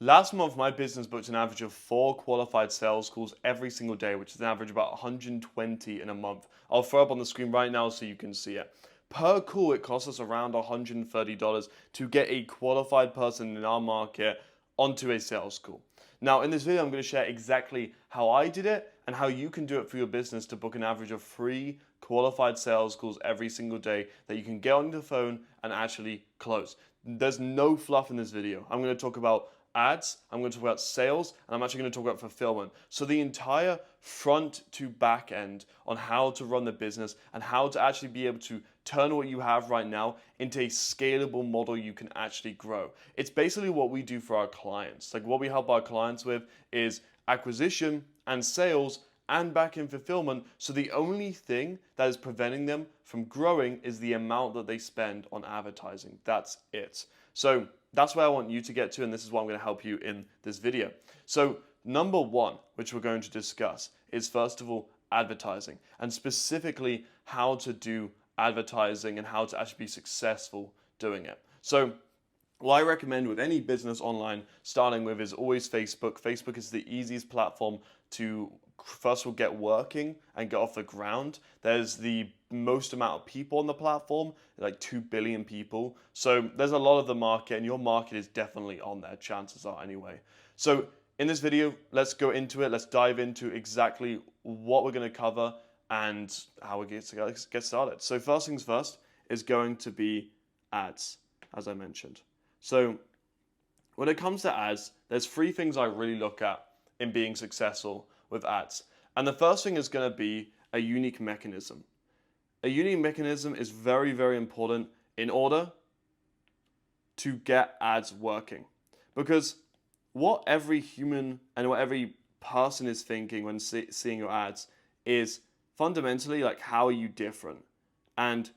Last month, my business booked an average of 4 qualified sales calls every single day, which is an average of about 120 in a month. I'll throw up on the screen right now so you can see it. Per call, it costs us around $130 to get a qualified person in our market onto a sales call. Now, in this video, I'm going to share exactly how I did it and how you can do it for your business to book an average of 3 qualified sales calls every single day that you can get on the phone and actually close. There's no fluff in this video. I'm going to talk about ads, I'm going to talk about sales, and I'm actually going to talk about fulfillment. So the entire front to back end on how to run the business and how to actually be able to turn what you have right now into a scalable model you can actually grow. It's basically what we do for our clients. Like what we help our clients with is acquisition and sales and back end fulfillment. So the only thing that is preventing them from growing is the amount that they spend on advertising. That's it. So that's where I want you to get to, and this is what I'm going to help you in this video. So number one, which we're going to discuss, is first of all advertising, and specifically how to do advertising and how to actually be successful doing it. So what I recommend with any business online starting with is always Facebook. Facebook is the easiest platform to first of all get working and get off the ground. There's the most amount of people on the platform, like 2 billion people. So there's a lot of the market, and your market is definitely on there, chances are anyway. So in this video, let's go into it. Let's dive into exactly what we're going to cover and how we get started. So first things first is going to be ads, as I mentioned. So when it comes to ads, there's 3 things I really look at in being successful with ads. And the first thing is going to be a unique mechanism. A unique mechanism is very, very important in order to get ads working. Because what every human and what every person is thinking when seeing your ads is fundamentally like, how are you different? And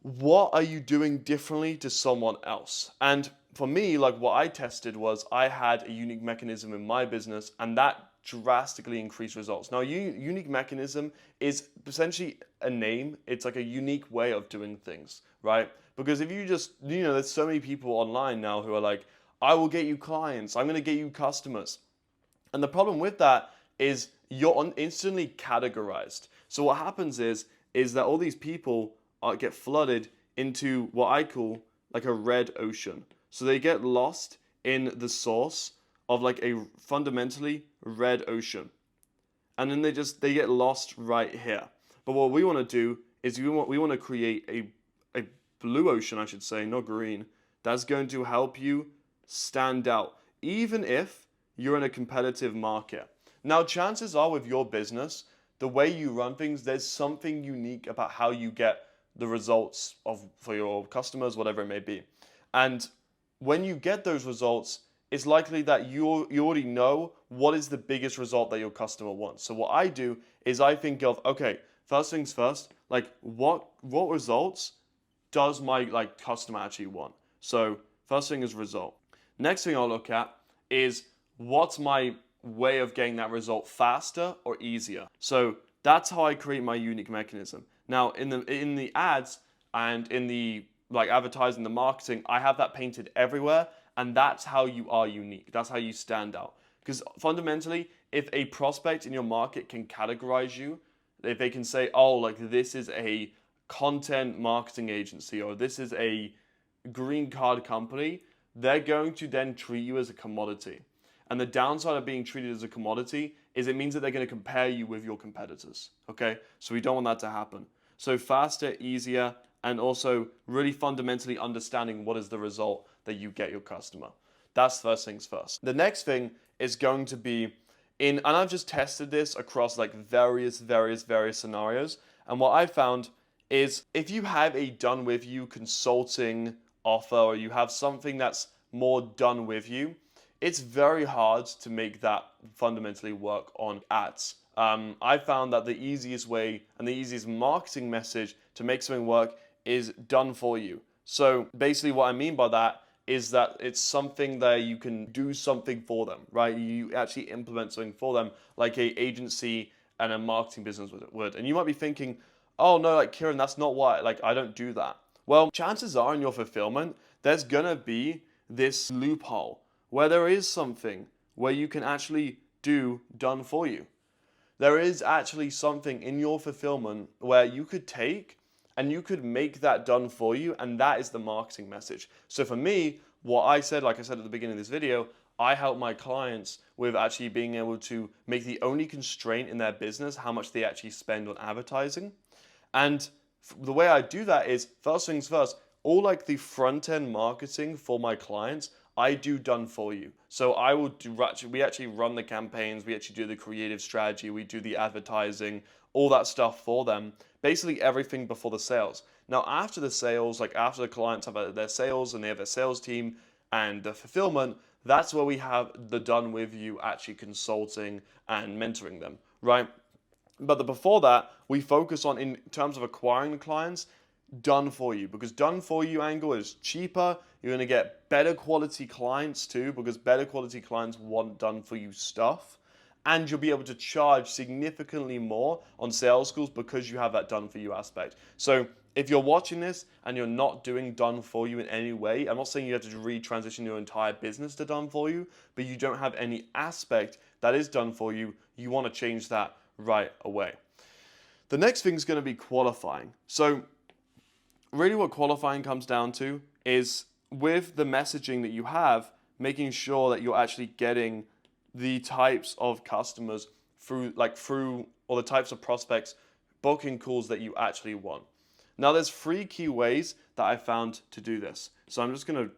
what are you doing differently to someone else? And for me, like what I tested was I had a unique mechanism in my business, and that drastically increased results. Now, unique mechanism is essentially a name. It's like a unique way of doing things, right? Because if you just, there's so many people online now who are like, I will get you clients, I'm going to get you customers. And the problem with that is you're instantly categorized. So what happens is that all these people get flooded into what I call like a red ocean. So they get lost in the source of like a fundamentally red ocean. And then they get lost right here. But what we want to do is we want to create a blue ocean, I should say, not green, that's going to help you stand out, even if you're in a competitive market. Now, chances are with your business, the way you run things, there's something unique about how you get the results for your customers, whatever it may be. And when you get those results, it's likely that you already know what is the biggest result that your customer wants. So what I do is I think of, okay, first things first, like what results does my customer actually want? So first thing is result. Next thing I'll look at is what's my way of getting that result faster or easier. So that's how I create my unique mechanism. Now in the ads and in the advertising, the marketing, I have that painted everywhere, and that's how you are unique. That's how you stand out. Because fundamentally, if a prospect in your market can categorize you, if they can say, oh, like this is a content marketing agency or this is a green card company, they're going to then treat you as a commodity. And the downside of being treated as a commodity is it means that they're going to compare you with your competitors. Okay? So we don't want that to happen. So faster, easier, and also really fundamentally understanding what is the result that you get your customer. That's first things first. The next thing is going to be and I've just tested this across like various scenarios. And what I found is if you have a done with you consulting offer, or you have something that's more done with you, it's very hard to make that fundamentally work on ads. I found that the easiest way and the easiest marketing message to make something work is done for you. So basically what I mean by that is that it's something that you can do something for them, right? You actually implement something for them like a agency and a marketing business would. And you might be thinking, oh no, like Kieran, that's not why, like I don't do that. Well, chances are in your fulfillment, there's gonna be this loophole where there is something where you can actually do done for you. There is actually something in your fulfillment where you could take and you could make that done for you, and that is the marketing message. So for me, what I said, like I said at the beginning of this video, I help my clients with actually being able to make the only constraint in their business how much they actually spend on advertising. And the way I do that is, first things first, all like the front end marketing for my clients, I do done for you. So I will do, we actually run the campaigns, we actually do the creative strategy, we do the advertising, all that stuff for them. Basically everything before the sales. Now after the sales, like after the clients have their sales and they have their sales team and the fulfillment, that's where we have the done with you actually consulting and mentoring them, right? But before that, we focus on, in terms of acquiring clients, done for you, because done for you angle is cheaper. You're going to get better quality clients too, because better quality clients want done for you stuff. And you'll be able to charge significantly more on sales calls because you have that done for you aspect. So if you're watching this and you're not doing done for you in any way, I'm not saying you have to retransition your entire business to done for you, but you don't have any aspect that is done for you, you want to change that right away. The next thing is going to be qualifying. So really what qualifying comes down to is, with the messaging that you have, making sure that you're actually getting the types of customers through, or the types of prospects, booking calls that you actually want. Now there's 3 key ways that I found to do this. So I'm just going to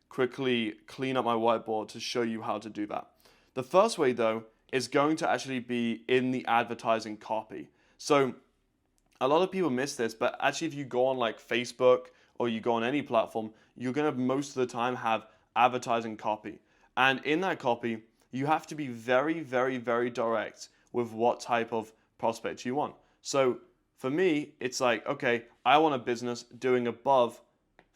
quickly clean up my whiteboard to show you how to do that. The first way though is going to actually be in the advertising copy. So a lot of people miss this, but actually if you go on like Facebook or you go on any platform, you're going to most of the time have advertising copy. And in that copy, you have to be very, very, very direct with what type of prospect you want. So for me, it's like, okay, I want a business doing above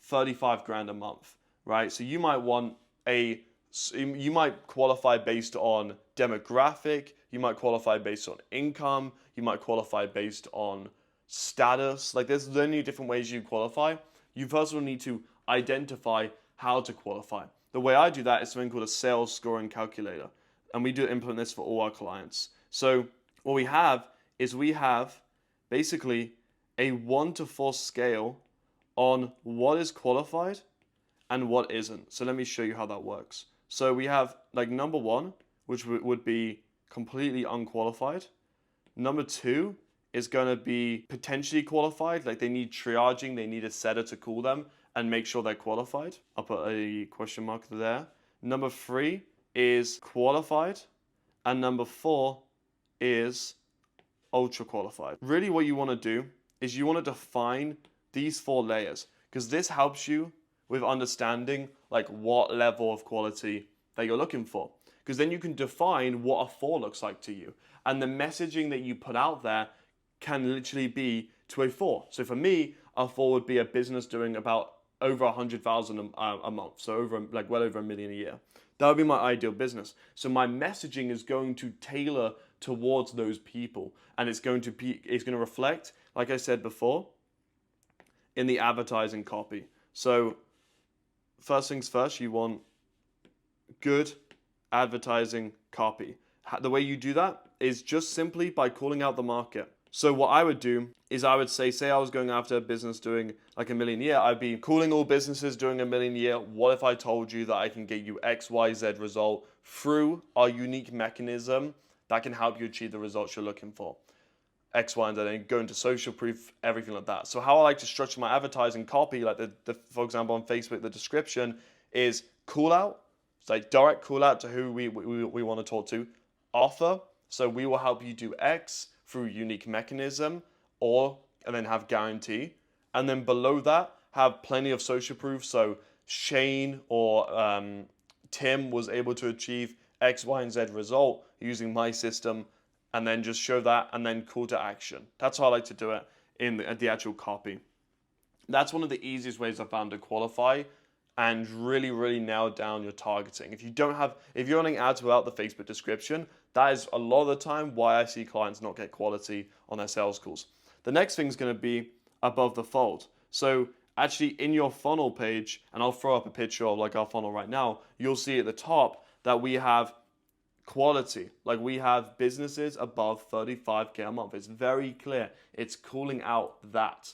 35 grand a month, right? So you might want you might qualify based on demographic, you might qualify based on income, you might qualify based on status. Like there's many different ways you qualify. You first of all need to identify how to qualify. The way I do that is something called a sales scoring calculator. And we do implement this for all our clients. So what we have is basically a 1 to 4 scale on what is qualified and what isn't. So let me show you how that works. So we have like number 1, which would be completely unqualified. Number 2 is going to be potentially qualified, like they need triaging, they need a setter to call them and make sure they're qualified. I'll put a question mark there. Number 3 is qualified, and number 4 is ultra qualified. Really what you want to do is you want to define these 4 layers, because this helps you with understanding like what level of quality that you're looking for. Because then you can define what a 4 looks like to you. And the messaging that you put out there can literally be to a 4. So for me, a 4 would be a business doing about over 100,000 a month. So well over $1 million a year. That would be my ideal business. So my messaging is going to tailor towards those people. And it's going to reflect, like I said before, in the advertising copy. So first things first, you want good advertising copy. The way you do that is just simply by calling out the market. So what I would do is I would say I was going after a business doing like $1 million a year. I'd be calling all businesses doing $1 million a year. What if I told you that I can get you X, Y, Z result through our unique mechanism that can help you achieve the results you're looking for? X, Y, and Z, and go into social proof, everything like that. So how I like to structure my advertising copy, like for example on Facebook, the description is call out. It's like direct call out to who we want to talk to. Offer, so we will help you do X through unique mechanism, and then have guarantee. And then below that, have plenty of social proof. So Shane or Tim was able to achieve X, Y, and Z result using my system, and then just show that and then call to action. That's how I like to do it in the actual copy. That's one of the easiest ways I found to qualify and really, really nail down your targeting. If you're running ads without the Facebook description, that is a lot of the time why I see clients not get quality on their sales calls. The next thing is going to be above the fold. So actually in your funnel page, and I'll throw up a picture of like our funnel right now, you'll see at the top that we have quality. Like we have businesses above 35K a month. It's very clear. It's calling out that.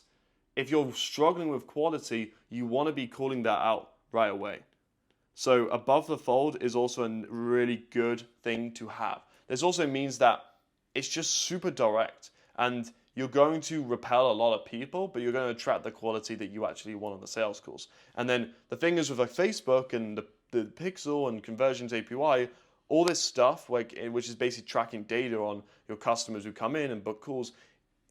If you're struggling with quality, you want to be calling that out right away. So above the fold is also a really good thing to have. This also means that it's just super direct and you're going to repel a lot of people, but you're going to attract the quality that you actually want on the sales calls. And then the thing is with like Facebook and the Pixel and Conversions API, all this stuff, like which is basically tracking data on your customers who come in and book calls,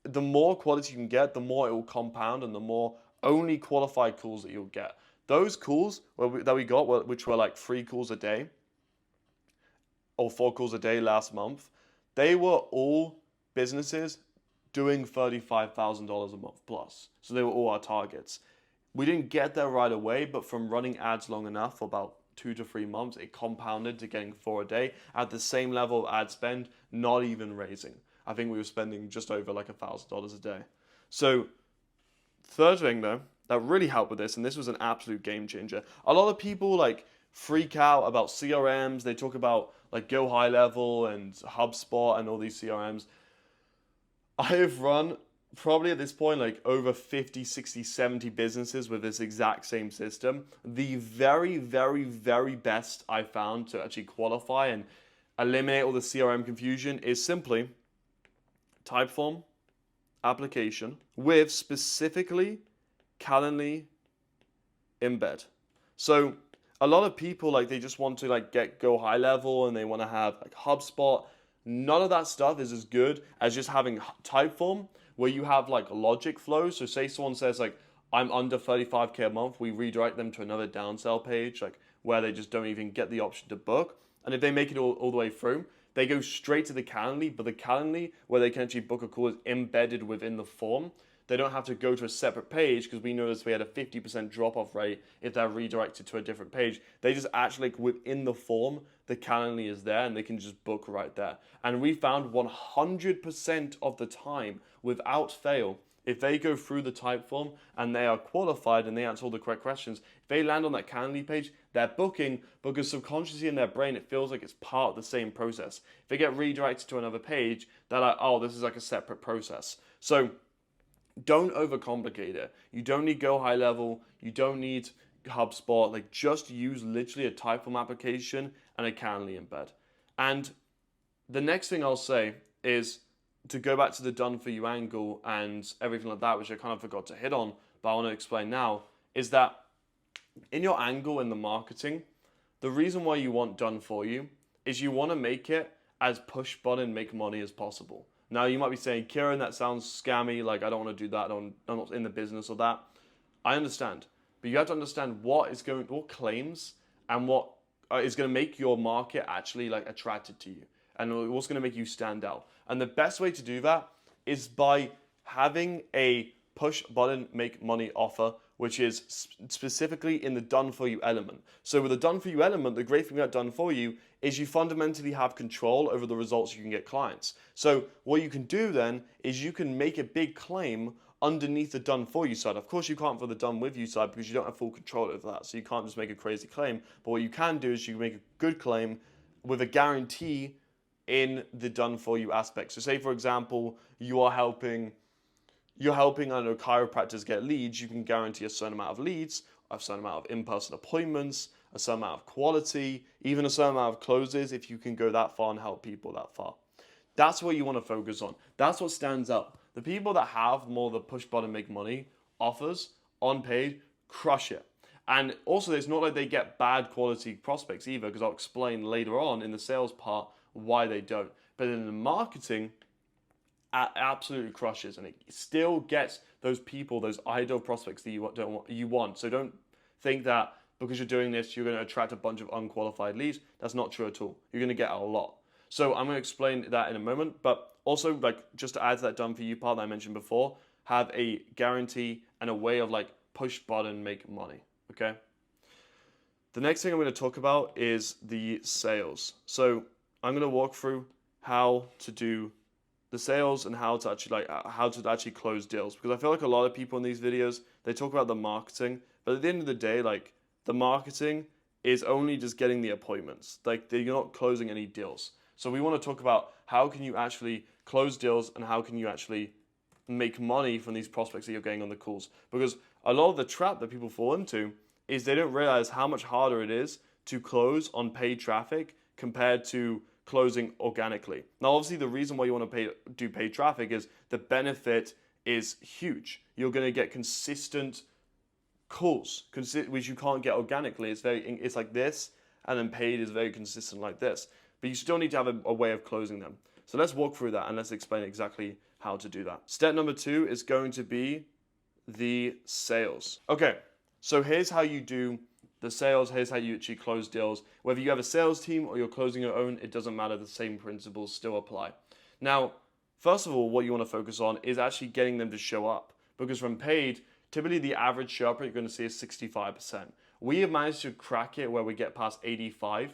the more quality you can get, the more it will compound and the more only qualified calls that you'll get. Those calls that we got, which were like 3 calls a day or 4 calls a day last month, they were all businesses doing $35,000 a month plus. So they were all our targets. We didn't get there right away, but from running ads long enough for about 2 to 3 months, it compounded to getting 4 a day at the same level of ad spend, not even raising. I think we were spending just over like $1,000 a day. So third thing though, that really helped with this, and this was an absolute game changer. A lot of people like freak out about CRMs. They talk about like Go High Level and HubSpot and all these CRMs. I have run probably at this point like over 50, 60, 70 businesses with this exact same system. The very, very, very best I found to actually qualify and eliminate all the CRM confusion is simply Typeform application with specifically Calendly embed. So a lot of people like they just want to like go high level and they want to have like HubSpot. None of that stuff is as good as just having Typeform where you have like logic flows. So say someone says like I'm under 35K a month, we redirect them to another downsell page like where they just don't even get the option to book. And if they make it all the way through, they go straight to the Calendly, but the Calendly where they can actually book a call is embedded within the form. They don't have to go to a separate page because we noticed we had a 50% drop-off rate if they're redirected to a different page. They just actually, within the form, the Calendly is there and they can just book right there. And we found 100% of the time, without fail, if they go through the Typeform and they are qualified and they answer all the correct questions, if they land on that Calendly page, they're booking because subconsciously in their brain, it feels like it's part of the same process. If they get redirected to another page, they're like, oh, this is like a separate process. So don't overcomplicate it. You don't need Go High Level. You don't need HubSpot. Like just use literally a Typeform application and a Calendly embed. And the next thing I'll say is to go back to the done for you angle and everything like that, which I kind of forgot to hit on, but I want to explain now, is that in your angle in the marketing, the reason why you want done for you is you want to make it as push button make money as possible. Now you might be saying, Kieran, that sounds scammy, like I don't want to do that, I'm not in the business of that. I understand, but you have to understand what claims and what is going to make your market actually like attracted to you and what's going to make you stand out. And the best way to do that is by having a push button make money offer, which is specifically in the done for you element. So with the done for you element, the great thing about done for you is you fundamentally have control over the results you can get clients. So what you can do then is you can make a big claim underneath the done for you side. Of course you can't for the done with you side because you don't have full control over that. So you can't just make a crazy claim. But what you can do is you can make a good claim with a guarantee in the done for you aspect. So say for example, you're helping, I don't know, chiropractors get leads, you can guarantee a certain amount of leads, a certain amount of in-person appointments, a certain amount of quality, even a certain amount of closes if you can go that far and help people that far. That's what you want to focus on. That's what stands out. The people that have more of the push button make money offers on paid crush it. And also it's not like they get bad quality prospects either, because I'll explain later on in the sales part why they don't. But in the marketing, absolutely crushes, and it still gets those people, those ideal prospects that you want. So don't think that because you're doing this, you're going to attract a bunch of unqualified leads. That's not true at all. You're going to get a lot. So I'm going to explain that in a moment, but also like just to add to that done for you part that I mentioned before, have a guarantee and a way of like push button make money. Okay. The next thing I'm going to talk about is the sales. So I'm going to walk through how to do the sales and how to actually close deals, because I feel like a lot of people in these videos, they talk about the marketing, but at the end of the day, like, the marketing is only just getting the appointments. Like, you're not closing any deals. So we want to talk about how can you actually close deals and how can you actually make money from these prospects that you're getting on the calls. Because a lot of the trap that people fall into is they don't realize how much harder it is to close on paid traffic compared to closing organically. Now, obviously, the reason why you want to do paid traffic is the benefit is huge. You're going to get consistent calls, which you can't get organically. It's like this, and then paid is very consistent like this. But you still need to have a way of closing them. So let's walk through that and let's explain exactly how to do that. Step number 2 is going to be the sales. Okay, so here's how you do the sales. Here's how you actually close deals. Whether you have a sales team or you're closing your own, it doesn't matter. The same principles still apply. Now, first of all, what you want to focus on is actually getting them to show up. Because from paid, typically the average show up rate you're going to see is 65%. We have managed to crack it where we get past 85%.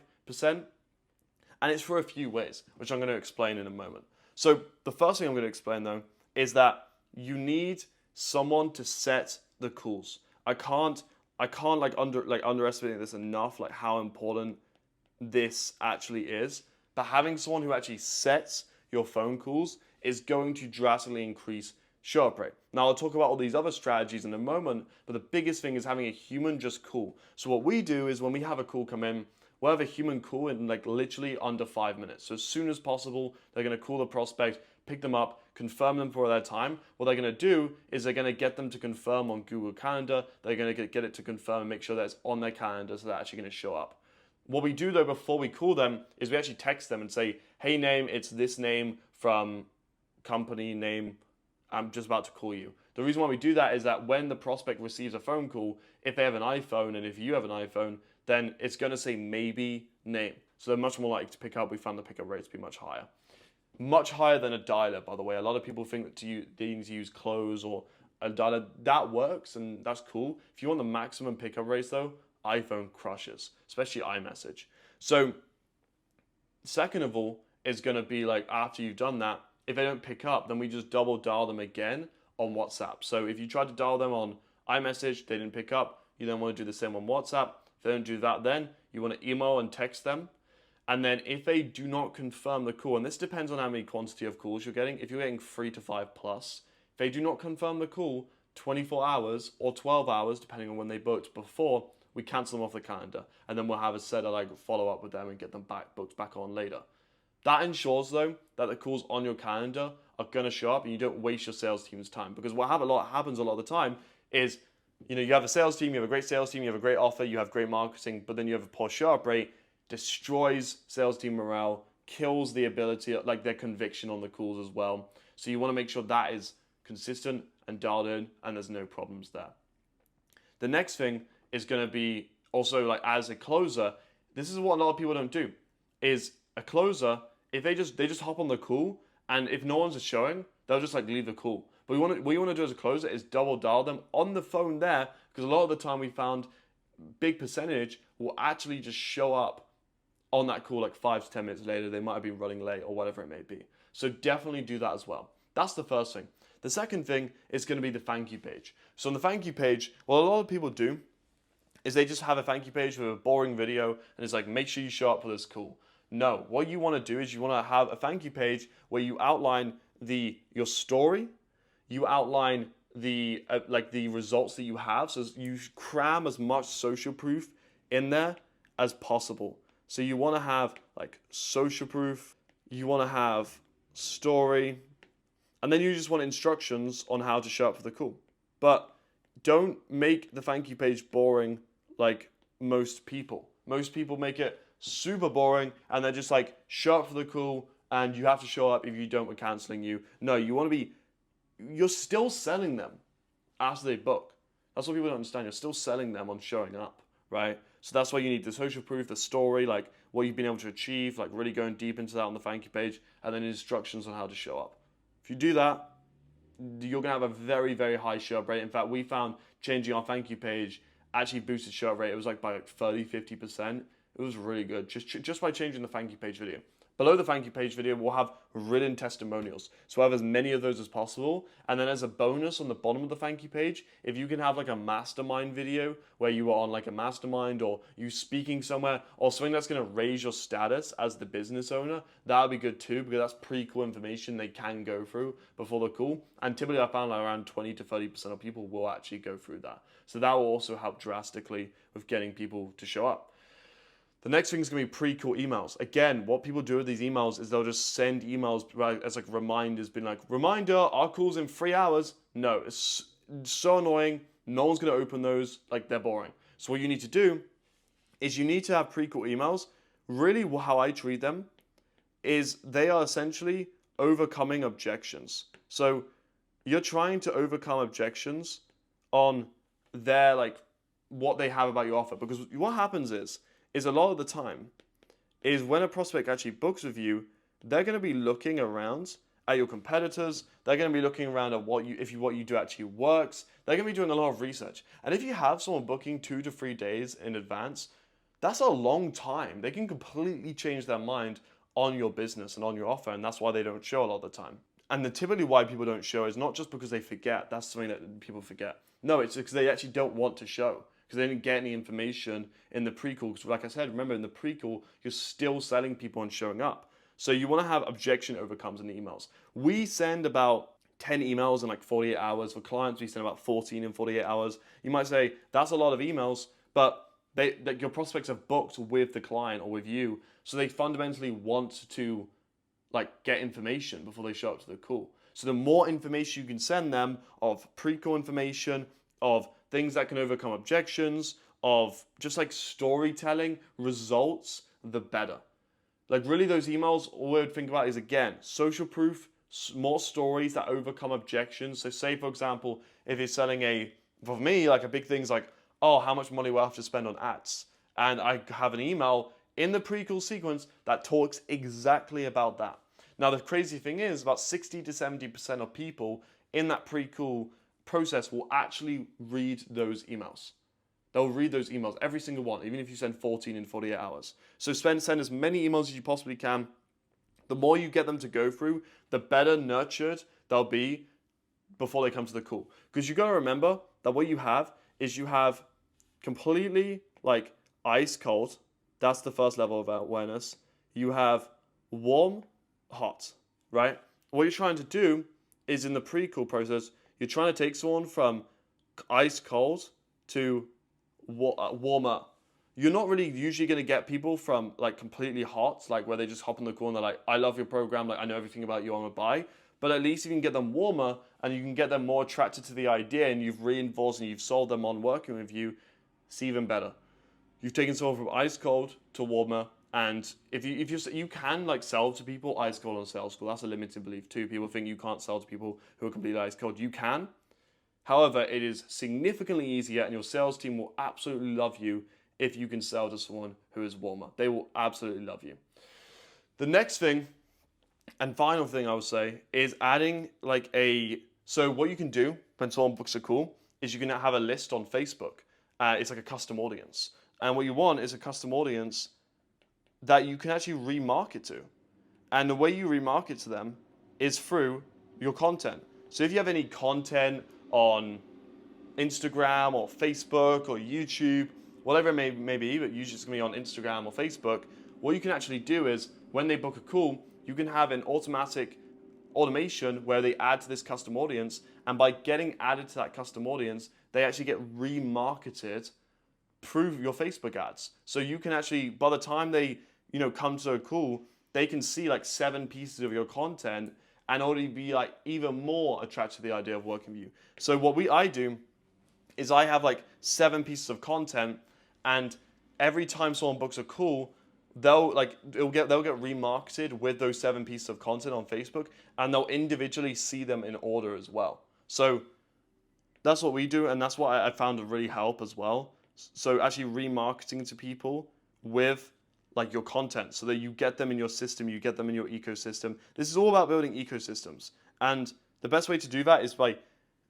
And it's for a few ways, which I'm going to explain in a moment. So the first thing I'm going to explain, though, is that you need someone to set the calls. I can't underestimate this enough, like how important this actually is. But having someone who actually sets your phone calls is going to drastically increase show up rate. Now, I'll talk about all these other strategies in a moment, but the biggest thing is having a human just call. So what we do is when we have a call come in, we'll have a human call in like literally under 5 minutes. So as soon as possible, they're going to call the prospect, pick them up, confirm them for their time. What they're going to do is they're going to get them to confirm on Google Calendar. They're going to get it to confirm and make sure that it's on their calendar so they're actually going to show up. What we do though before we call them is we actually text them and say, hey name, it's this name from company name. I'm just about to call you. The reason why we do that is that when the prospect receives a phone call, if they have an iPhone and if you have an iPhone, then it's going to say maybe name. So they're much more likely to pick up. We found the pickup rate to be much higher. Much higher than a dialer, by the way. A lot of people think that they need to use close or a dialer. That works and that's cool. If you want the maximum pickup rates though, iPhone crushes, especially iMessage. So second of all, is going to be like after you've done that, if they don't pick up, then we just double dial them again on WhatsApp. So if you try to dial them on iMessage, they didn't pick up, you then want to do the same on WhatsApp. If they don't do that, then you want to email and text them. And then if they do not confirm the call, and this depends on how many quantity of calls you're getting, if you're getting 3 to 5 plus, if they do not confirm the call 24 hours or 12 hours, depending on when they booked before, we cancel them off the calendar. And then we'll have a set of like follow up with them and get them booked back on later. That ensures though that the calls on your calendar are going to show up and you don't waste your sales team's time. Because what happens a lot of the time is, you have a sales team, you have a great sales team, you have a great offer, you have great marketing, but then you have a poor show up rate, destroys sales team morale, kills the ability, like their conviction on the calls as well. So you want to make sure that is consistent and dialed in and there's no problems there. The next thing is going to be also like as a closer, this is what a lot of people don't do, is a closer, if they just hop on the call and if no one's showing, they'll just like leave the call. But what you want to do as a closer is double dial them on the phone there, because a lot of the time we found big percentage will actually just show up on that call like 5 to 10 minutes later. They might have been running late or whatever it may be. So definitely do that as well. That's the first thing. The second thing is going to be the thank you page. So on the thank you page, what a lot of people do is they just have a thank you page with a boring video and it's like, make sure you show up for this call. No, what you want to do is you want to have a thank you page where you outline your story, you outline the results that you have. So you cram as much social proof in there as possible. So you want to have like social proof, you want to have story, and then you just want instructions on how to show up for the call. But don't make the thank you page boring like most people. Most people make it super boring and they're just like, show up for the call and you have to show up. If you don't, we're canceling you. No, you're still selling them after they book. That's what people don't understand. You're still selling them on showing up, right? So that's why you need the social proof, the story, like what you've been able to achieve, like really going deep into that on the thank you page, and then instructions on how to show up. If you do that, you're going to have a very, very high show up rate. In fact, we found changing our thank you page actually boosted show up rate. It was like by like 30, 50%. It was really good, just by changing the thank you page video. Below the thank you page video, we'll have written testimonials. So we'll have as many of those as possible. And then as a bonus on the bottom of the thank you page, if you can have like a mastermind video where you are on like a mastermind or you speaking somewhere or something that's going to raise your status as the business owner, that would be good too, because that's pretty cool information they can go through before the call. And typically I found like around 20 to 30% of people will actually go through that. So that will also help drastically with getting people to show up. The next thing is going to be pre-call emails. Again, what people do with these emails is they'll just send emails as like reminders, being like, reminder, our call's in 3 hours. No, it's so annoying. No one's going to open those. Like, they're boring. So what you need to do is you need to have pre-call emails. Really, how I treat them is they are essentially overcoming objections. So you're trying to overcome objections on their, like, what they have about your offer. Because what happens is a lot of the time is when a prospect actually books with you, they're going to be looking around at your competitors. They're going to be looking around at what you do actually works. They're going to be doing a lot of research. And if you have someone booking 2 to 3 days in advance, that's a long time. They can completely change their mind on your business and on your offer, and that's why they don't show a lot of the time. And typically why people don't show is not just because they forget. That's something that people forget. No, it's because they actually don't want to show, because they didn't get any information in the pre-call. Because like I said, remember in the pre-call, you're still selling people and showing up. So you want to have objection overcomes in the emails. We send about 10 emails in like 48 hours. For clients, we send about 14 in 48 hours. You might say, that's a lot of emails, but your prospects have booked with the client or with you. So they fundamentally want to like get information before they show up to the call. So the more information you can send them of pre-call information, of things that can overcome objections, of just like storytelling results, the better. Like really those emails, all I would think about is, again, social proof, more stories that overcome objections. So say, for example, if you're selling for me, like a big thing is like, oh, how much money will I have to spend on ads? And I have an email in the pre-call sequence that talks exactly about that. Now, the crazy thing is about 60 to 70% of people in that pre-call process will actually read those emails. They'll read those emails, every single one, even if you send 14 in 48 hours. So send as many emails as you possibly can. The more you get them to go through, the better nurtured they'll be before they come to the call. Because you got to remember that what you have is you have completely like ice cold. That's the first level of awareness. You have warm, hot, right? What you're trying to do is in the pre-call process, you're trying to take someone from ice cold to warmer. You're not really usually going to get people from like completely hot, like where they just hop on the call and they're like, I love your program, like I know everything about you, I'm a buy. But at least if you can get them warmer and you can get them more attracted to the idea and you've reinforced and you've sold them on working with you, it's even better. You've taken someone from ice cold to warmer. And if you can like sell to people ice cold on sales call, that's a limited belief too. People think you can't sell to people who are completely ice cold. You can. However, it is significantly easier and your sales team will absolutely love you if you can sell to someone who is warmer. They will absolutely love you. The next thing and final thing I would say is adding so what you can do when someone books a call is you can have a list on Facebook. It's like a custom audience. And what you want is a custom audience that you can actually remarket to. And the way you remarket to them is through your content. So if you have any content on Instagram or Facebook or YouTube, whatever it may be, but usually it's going to be on Instagram or Facebook, what you can actually do is when they book a call, you can have an automatic automation where they add to this custom audience, and by getting added to that custom audience, they actually get remarketed through your Facebook ads. So you can actually, by the time they come to a call, they can see like 7 pieces of your content and already be like even more attracted to the idea of working with you. So what I do is I have like 7 pieces of content, and every time someone books a call, they'll get remarketed with those 7 pieces of content on Facebook, and they'll individually see them in order as well. So that's what we do, and that's what I found to really help as well. So actually remarketing to people with like your content so that you get them in your system, you get them in your ecosystem. This is all about building ecosystems. And the best way to do that is by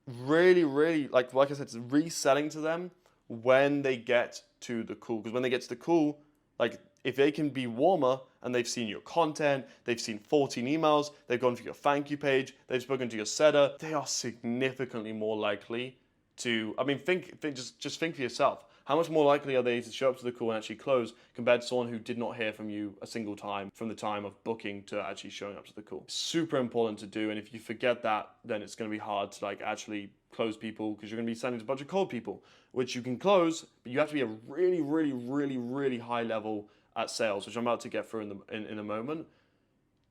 really, really, like I said, reselling to them when they get to the call. Because when they get to the call, Like if they can be warmer and they've seen your content, they've seen 14 emails, they've gone to your thank you page, they've spoken to your setter, they are significantly more likely to, I mean, just think for yourself. How much more likely are they to show up to the call and actually close compared to someone who did not hear from you a single time from the time of booking to actually showing up to the call? Super important to do, and if you forget that, then it's going to be hard to like actually close people because you're going to be sending to a bunch of cold people, which you can close, but you have to be a really, really, really, really high level at sales, which I'm about to get through in a moment.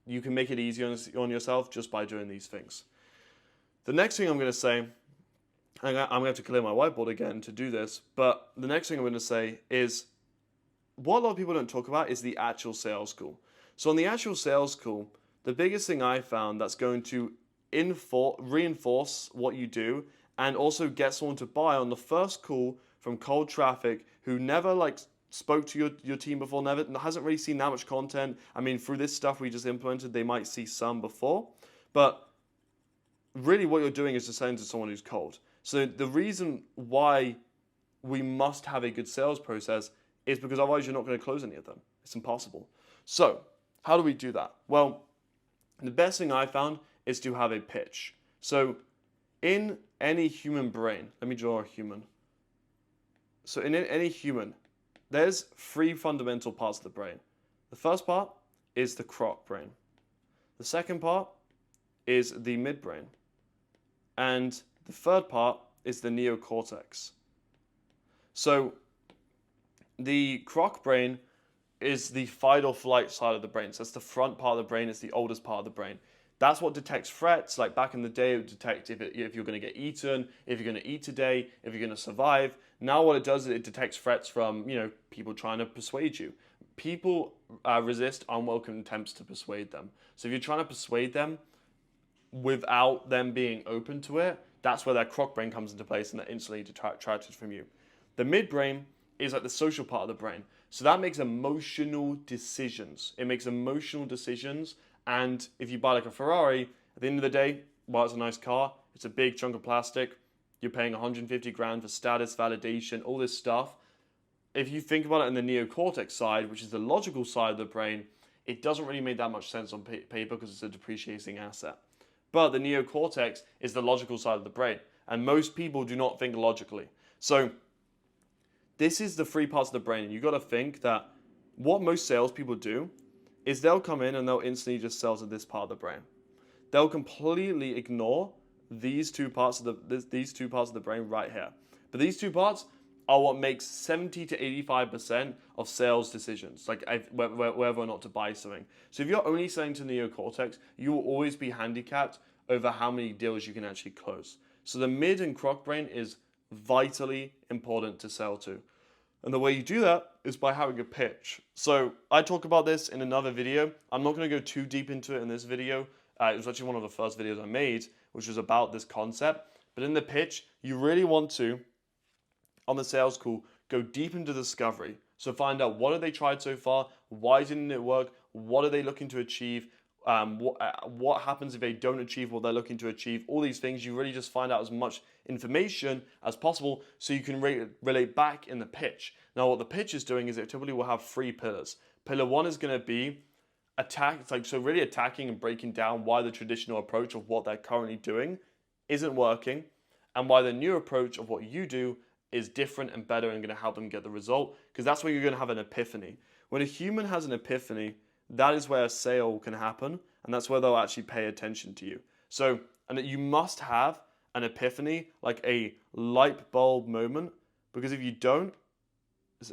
You can make it easier on yourself just by doing these things. The next thing I'm going to say, I'm going to have to clear my whiteboard again to do this, but the next thing I'm going to say is what a lot of people don't talk about is the actual sales call. So on the actual sales call, the biggest thing I found that's going to reinforce what you do and also get someone to buy on the first call from cold traffic who never like spoke to your team before, never hasn't really seen that much content. I mean, through this stuff we just implemented, they might see some before, but really what you're doing is just selling to someone who's cold. So the reason why we must have a good sales process is because otherwise you're not going to close any of them. It's impossible. So how do we do that? Well, the best thing I found is to have a pitch. So in any human brain, let me draw a human. So in any human, there's three fundamental parts of the brain. The first part is the croc brain. The second part is the midbrain. And the third part is the neocortex. So the croc brain is the fight or flight side of the brain. So that's the front part of the brain. It's the oldest part of the brain. That's what detects threats. Like back in the day, it would detect if you're going to get eaten, if you're going to eat today, if you're going to survive. Now what it does is it detects threats from people trying to persuade you. People resist unwelcome attempts to persuade them. So if you're trying to persuade them without them being open to it, that's where their croc brain comes into place and they're instantly detracted from you. The midbrain is like the social part of the brain. So that makes emotional decisions. It makes emotional decisions. And if you buy like a Ferrari, at the end of the day, well, it's a nice car. It's a big chunk of plastic. You're paying 150 grand for status, validation, all this stuff. If you think about it in the neocortex side, which is the logical side of the brain, it doesn't really make that much sense on paper because it's a depreciating asset. But the neocortex is the logical side of the brain. And most people do not think logically. So this is the three parts of the brain. And you've got to think that what most salespeople do is they'll come in and they'll instantly just sell to this part of the brain. They'll completely ignore these two parts of the brain right here. But these two parts are what makes 70 to 85% of sales decisions, like whether or not to buy something. So if you're only selling to neocortex, you will always be handicapped over how many deals you can actually close. So the mid and croc brain is vitally important to sell to. And the way you do that is by having a pitch. So I talk about this in another video. I'm not going to go too deep into it in this video. It was actually one of the first videos I made, which was about this concept. But in the pitch, you really want to, on the sales call, go deep into discovery. So find out what have they tried so far, why didn't it work, what are they looking to achieve, what happens if they don't achieve what they're looking to achieve, all these things. You really just find out as much information as possible so you can relate back in the pitch. Now what the pitch is doing is it typically will have three pillars. Pillar one is going to be really attacking and breaking down why the traditional approach of what they're currently doing isn't working and why the new approach of what you do is different and better and going to help them get the result, because that's where you're going to have an epiphany. When a human has an epiphany, that is where a sale can happen, and that's where they'll actually pay attention to you. So, and that you must have an epiphany, like a light bulb moment, because if you don't,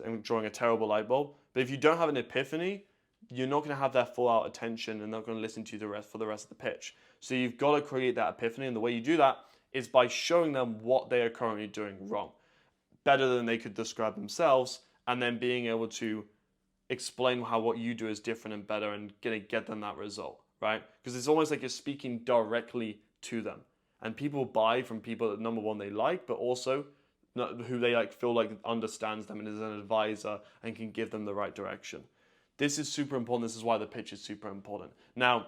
I'm drawing a terrible light bulb, but if you don't have an epiphany, you're not going to have their full out attention and they're not going to listen to you for the rest of the pitch. So you've got to create that epiphany, and the way you do that is by showing them what they are currently doing wrong, better than they could describe themselves, and then being able to explain how what you do is different and better and gonna get them that result, right? Because it's almost like you're speaking directly to them. And people buy from people that, number one, they like, but also who they feel like understands them and is an advisor and can give them the right direction. This is super important. This is why the pitch is super important. Now,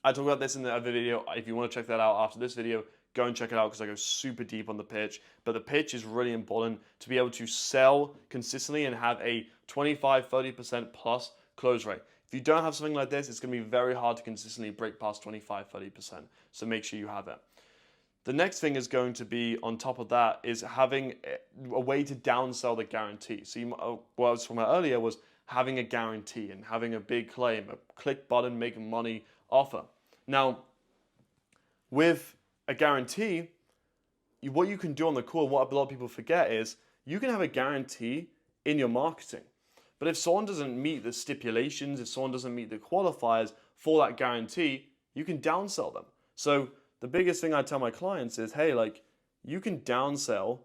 I talk about this in the other video. If you want to check that out after this video, go and check it out because I go super deep on the pitch. But the pitch is really important to be able to sell consistently and have a 25, 30% plus close rate. If you don't have something like this, it's going to be very hard to consistently break past 25, 30%. So make sure you have it. The next thing is going to be, on top of that, is having a way to downsell the guarantee. So what I was talking about earlier was having a guarantee and having a big claim, a click button, make money offer. Now, with a guarantee, what you can do on the call, what a lot of people forget is, you can have a guarantee in your marketing. But if someone doesn't meet the stipulations, if someone doesn't meet the qualifiers for that guarantee, you can downsell them. So the biggest thing I tell my clients is, hey, like, you can downsell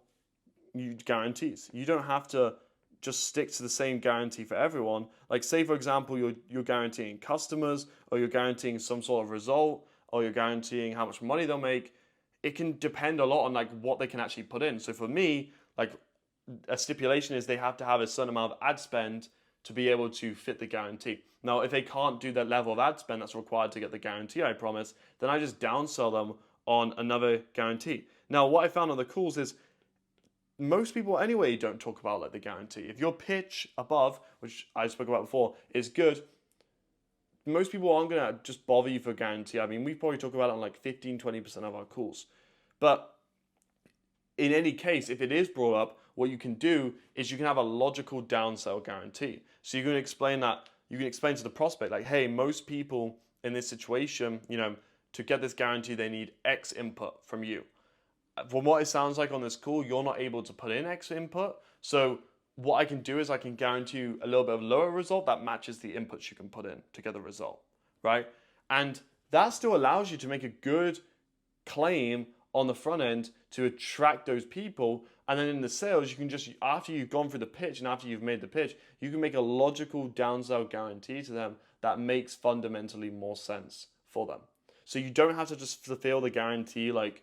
guarantees. You don't have to just stick to the same guarantee for everyone. Like, say for example, you're guaranteeing customers, or you're guaranteeing some sort of result, or you're guaranteeing how much money they'll make. It can depend a lot on like what they can actually put in. So for me, like, a stipulation is they have to have a certain amount of ad spend to be able to fit the guarantee. Now, if they can't do that level of ad spend that's required to get the guarantee, I promise, then I just downsell them on another guarantee. Now, what I found on the calls is most people anyway don't talk about like the guarantee. If your pitch above, which I spoke about before, is good, most people aren't going to just bother you for a guarantee. I mean, we probably talk about it on like 15, 20% of our calls. But in any case, if it is brought up, what you can do is you can have a logical downsell guarantee. So you can explain that, you can explain to the prospect, like, hey, most people in this situation, to get this guarantee, they need X input from you. From what it sounds like on this call, you're not able to put in X input. So what I can do is I can guarantee you a little bit of lower result that matches the inputs you can put in to get the result, right? And that still allows you to make a good claim on the front end to attract those people. And then in the sales, you can just, after you've gone through the pitch and after you've made the pitch, you can make a logical downsell guarantee to them that makes fundamentally more sense for them. So you don't have to just fulfill the guarantee like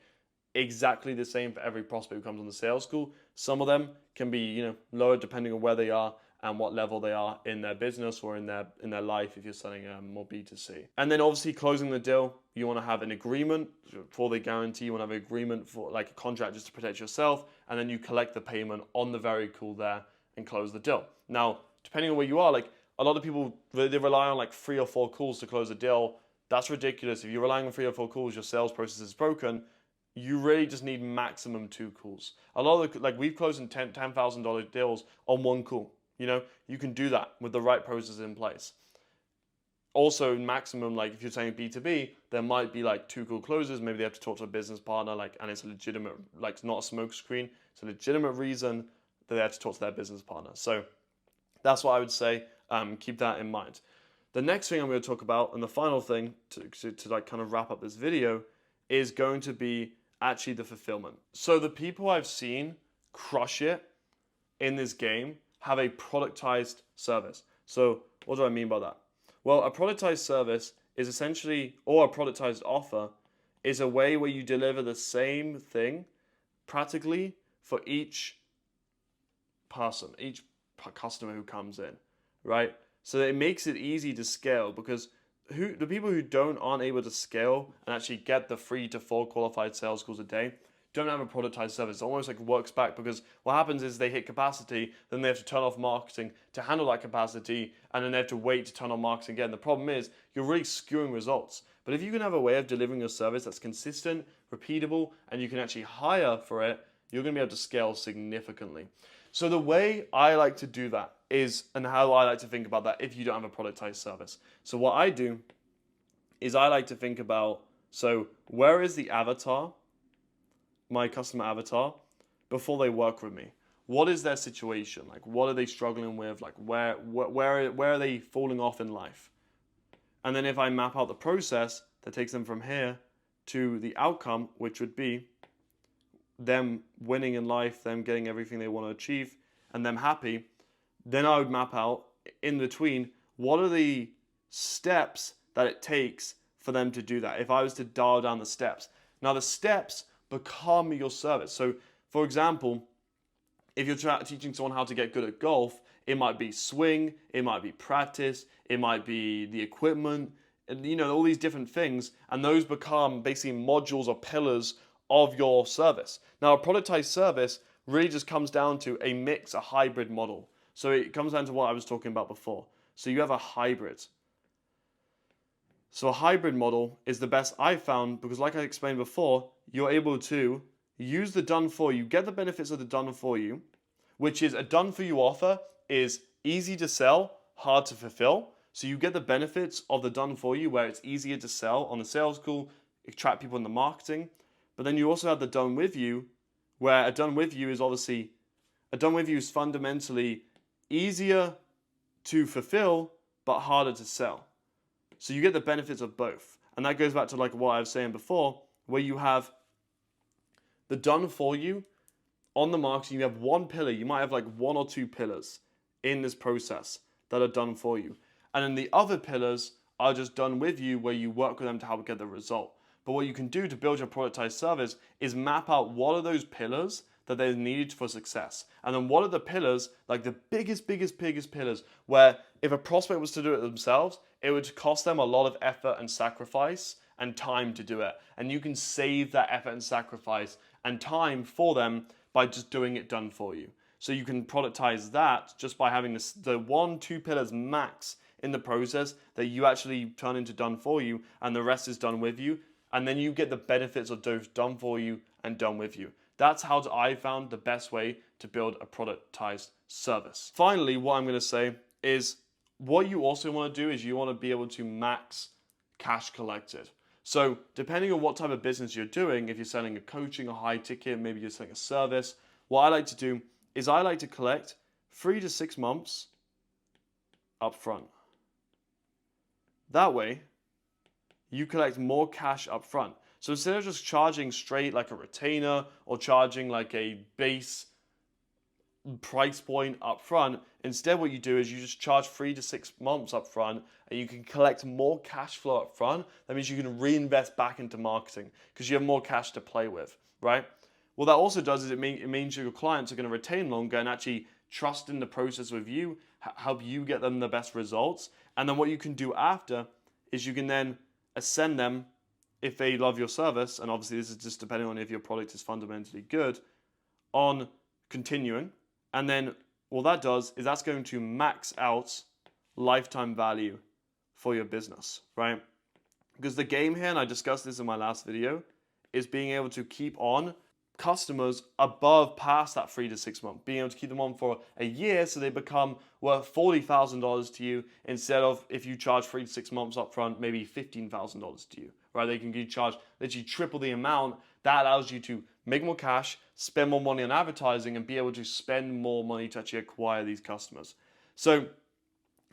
exactly the same for every prospect who comes on the sales call. Some of them can be, lower depending on where they are and what level they are in their business or in their life if you're selling more B2C. And then obviously closing the deal, you want to have an agreement for the guarantee. You want to have an agreement for like a contract just to protect yourself, and then you collect the payment on the very call there and close the deal. Now, depending on where you are, like a lot of people, they rely on like 3 or 4 calls to close a deal. That's ridiculous. If you're relying on 3 or 4 calls, your sales process is broken. You really just need maximum 2 calls. A lot of we've closed in $10,000 deals on 1 call. You can do that with the right process in place. Also, maximum, like if you're saying B2B, there might be like 2 call closes. Maybe they have to talk to a business partner, and it's a legitimate, it's not a smoke screen. It's a legitimate reason that they have to talk to their business partner. So that's what I would say. Keep that in mind. The next thing I'm going to talk about, and the final thing to like kind of wrap up this video, is going to be actually the fulfillment. So the people I've seen crush it in this game have a productized service. So what do I mean by that? Well, a productized service is essentially, or a productized offer, is a way where you deliver the same thing practically for each person, each customer who comes in, right? So it makes it easy to scale, because the people who aren't able to scale and actually get the 3 to 4 qualified sales calls a day don't have a productized service. It almost like works back, because what happens is they hit capacity, then they have to turn off marketing to handle that capacity, and then they have to wait to turn on marketing again. The problem is you're really skewing results. But if you can have a way of delivering your service that's consistent, repeatable, and you can actually hire for it, you're going to be able to scale significantly. So the way I like to do that is, and how I like to think about that if you don't have a productized service. So what I do is I like to think about, so where is the avatar, my customer avatar, before they work with me? What is their situation? Like, what are they struggling with? Like, where are they falling off in life? And then if I map out the process that takes them from here to the outcome, which would be them winning in life, them getting everything they want to achieve, and them happy, then I would map out in between what are the steps that it takes for them to do that. If I was to dial down the steps. Now the steps become your service. So for example, if you're teaching someone how to get good at golf, it might be swing, it might be practice, it might be the equipment, and all these different things, and those become basically modules or pillars of your service. Now, a productized service really just comes down to a mix, a hybrid model. So it comes down to what I was talking about before. So you have a hybrid. So a hybrid model is the best I've found because, like I explained before, you're able to use the done for you, get the benefits of the done for you, which is a done for you offer is easy to sell, hard to fulfill. So you get the benefits of the done for you where it's easier to sell on the sales call, attract people in the marketing. But then you also have the done with you where a done with you is obviously, a done with you is fundamentally easier to fulfill but harder to sell. So you get the benefits of both. And that goes back to like what I was saying before, where you have the done for you on the marketing, you have one pillar, you might have like one or two pillars in this process that are done for you. And then the other pillars are just done with you where you work with them to help get the result. But what you can do to build your productized service is map out what are those pillars that they're needed for success. And then what are the pillars, like the biggest pillars, where if a prospect was to do it themselves, it would cost them a lot of effort and sacrifice and time to do it. And you can save that effort and sacrifice and time for them by just doing it done for you. So you can productize that just by having the 1-2 pillars max in the process that you actually turn into done for you, and the rest is done with you. And then you get the benefits of those done for you and done with you. That's how I found the best way to build a productized service. Finally, what I'm going to say is what you also want to do is you want to be able to max cash collected. So depending on what type of business you're doing, if you're selling a coaching, a high ticket, maybe you're selling a service, what I like to do is I like to collect 3 to 6 months up front. That way, you collect more cash up front. So instead of just charging straight like a retainer or charging like a base price point up front, instead what you do is you just charge 3 to 6 months up front and you can collect more cash flow up front. That means you can reinvest back into marketing because you have more cash to play with, right? What that also does is it means your clients are going to retain longer and actually trust in the process with you, help you get them the best results. And then what you can do after is you can then ascend them if they love your service, and obviously this is just depending on if your product is fundamentally good, on continuing. And then what that does is that's going to max out lifetime value for your business, right? Because the game here, and I discussed this in my last video, is being able to keep on customers above past that 3 to 6 months, being able to keep them on for a year so they become worth $40,000 to you instead of, if you charge 3 to 6 months up front, maybe $15,000 to you, right? They can charge literally triple the amount. That allows you to make more cash, spend more money on advertising, and be able to spend more money to actually acquire these customers. So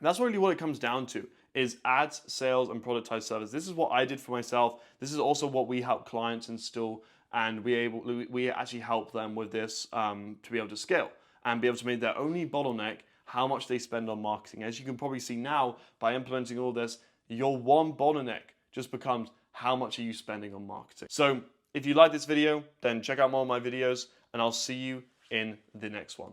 that's really what it comes down to, is ads, sales, and productized service. This is what I did for myself. This is also what we help clients instill, and we actually help them with this to be able to scale and be able to make their only bottleneck how much they spend on marketing. As you can probably see now, by implementing all this, your one bottleneck just becomes how much are you spending on marketing. So if you like this video, then check out more of my videos, and I'll see you in the next one.